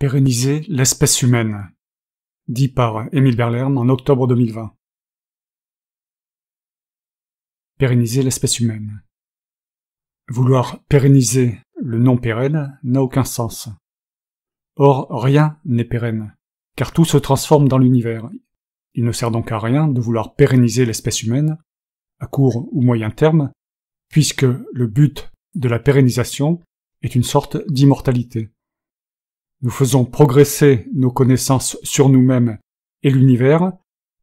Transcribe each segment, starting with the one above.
Pérenniser l'espèce humaine, dit par Émile Berlerme en octobre 2020. Pérenniser l'espèce humaine. Vouloir pérenniser le non pérenne n'a aucun sens. Or, rien n'est pérenne, car tout se transforme dans l'univers. Il ne sert donc à rien de vouloir pérenniser l'espèce humaine, à court ou moyen terme, puisque le but de la pérennisation est une sorte d'immortalité. Nous faisons progresser nos connaissances sur nous-mêmes et l'univers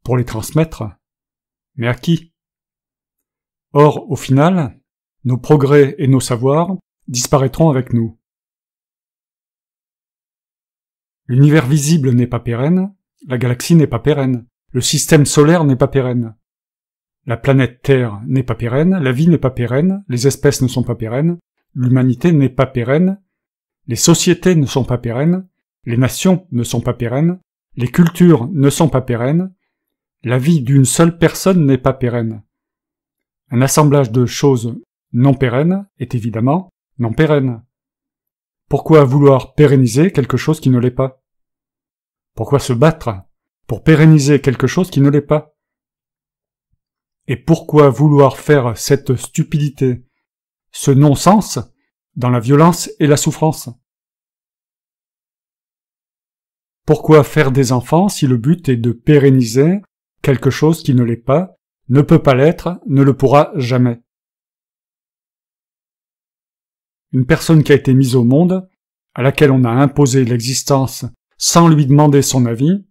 pour les transmettre. Mais à qui? Or, au final, nos progrès et nos savoirs disparaîtront avec nous. L'univers visible n'est pas pérenne, la galaxie n'est pas pérenne, le système solaire n'est pas pérenne. La planète Terre n'est pas pérenne, la vie n'est pas pérenne, les espèces ne sont pas pérennes, l'humanité n'est pas pérenne, les sociétés ne sont pas pérennes, les nations ne sont pas pérennes, les cultures ne sont pas pérennes, la vie d'une seule personne n'est pas pérenne. Un assemblage de choses non pérennes est évidemment non pérenne. Pourquoi vouloir pérenniser quelque chose qui ne l'est pas? Pourquoi se battre pour pérenniser quelque chose qui ne l'est pas? Et pourquoi vouloir faire cette stupidité, ce non-sens, dans la violence et la souffrance? Pourquoi faire des enfants si le but est de pérenniser quelque chose qui ne l'est pas, ne peut pas l'être, ne le pourra jamais? Une personne qui a été mise au monde, à laquelle on a imposé l'existence sans lui demander son avis,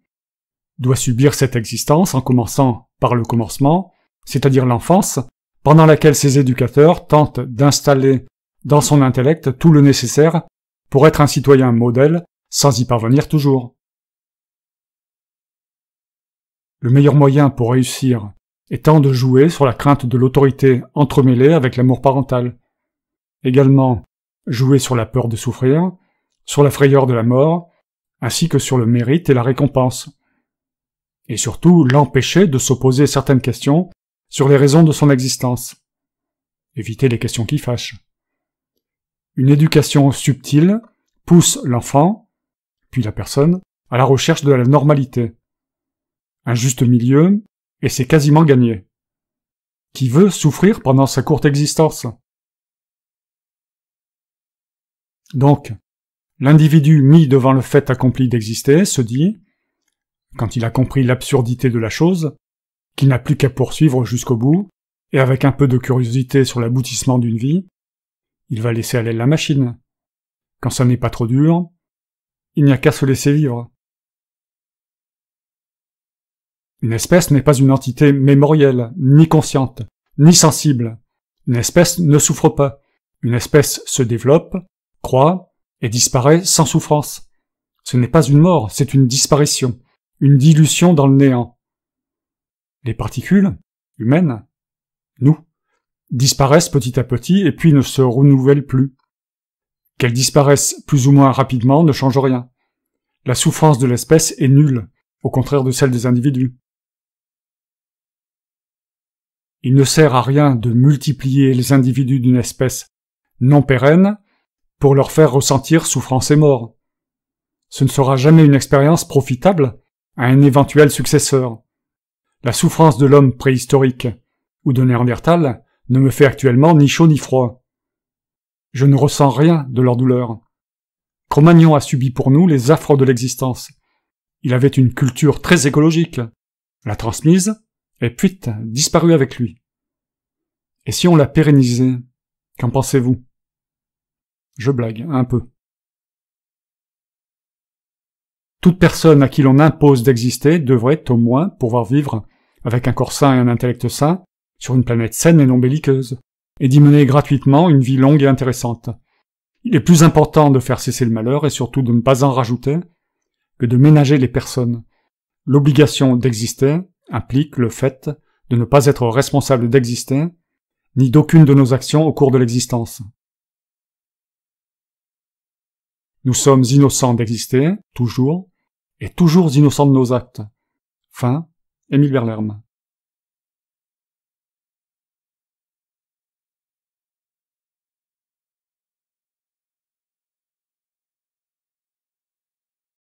doit subir cette existence en commençant par le commencement, c'est-à-dire l'enfance, pendant laquelle ses éducateurs tentent d'installer dans son intellect tout le nécessaire pour être un citoyen modèle sans y parvenir toujours. Le meilleur moyen pour réussir étant de jouer sur la crainte de l'autorité entremêlée avec l'amour parental. Également, jouer sur la peur de souffrir, sur la frayeur de la mort, ainsi que sur le mérite et la récompense. Et surtout, l'empêcher de s'opposer certaines questions sur les raisons de son existence. Éviter les questions qui fâchent. Une éducation subtile pousse l'enfant, puis la personne, à la recherche de la normalité. Un juste milieu, et c'est quasiment gagné. Qui veut souffrir pendant sa courte existence? Donc, l'individu mis devant le fait accompli d'exister se dit, quand il a compris l'absurdité de la chose, qu'il n'a plus qu'à poursuivre jusqu'au bout, et avec un peu de curiosité sur l'aboutissement d'une vie, il va laisser aller la machine. Quand ça n'est pas trop dur, il n'y a qu'à se laisser vivre. Une espèce n'est pas une entité mémorielle, ni consciente, ni sensible. Une espèce ne souffre pas. Une espèce se développe, croît, et disparaît sans souffrance. Ce n'est pas une mort, c'est une disparition, une dilution dans le néant. Les particules, humaines, nous, disparaissent petit à petit et puis ne se renouvellent plus. Qu'elles disparaissent plus ou moins rapidement ne change rien. La souffrance de l'espèce est nulle, au contraire de celle des individus. Il ne sert à rien de multiplier les individus d'une espèce non pérenne pour leur faire ressentir souffrance et mort. Ce ne sera jamais une expérience profitable à un éventuel successeur. La souffrance de l'homme préhistorique ou de Néandertal ne me fait actuellement ni chaud ni froid. Je ne ressens rien de leur douleur. Cro-Magnon a subi pour nous les affres de l'existence. Il avait une culture très écologique, l'a transmise, et puis disparu avec lui. Et si on l'a pérennisé, qu'en pensez-vous? Je blague un peu. Toute personne à qui l'on impose d'exister devrait au moins pouvoir vivre avec un corps sain et un intellect sain sur une planète saine et non belliqueuse, et d'y mener gratuitement une vie longue et intéressante. Il est plus important de faire cesser le malheur et surtout de ne pas en rajouter que de ménager les personnes. L'obligation d'exister implique le fait de ne pas être responsable d'exister, ni d'aucune de nos actions au cours de l'existence. Nous sommes innocents d'exister, toujours, et toujours innocents de nos actes. Fin, Émile Berlerme.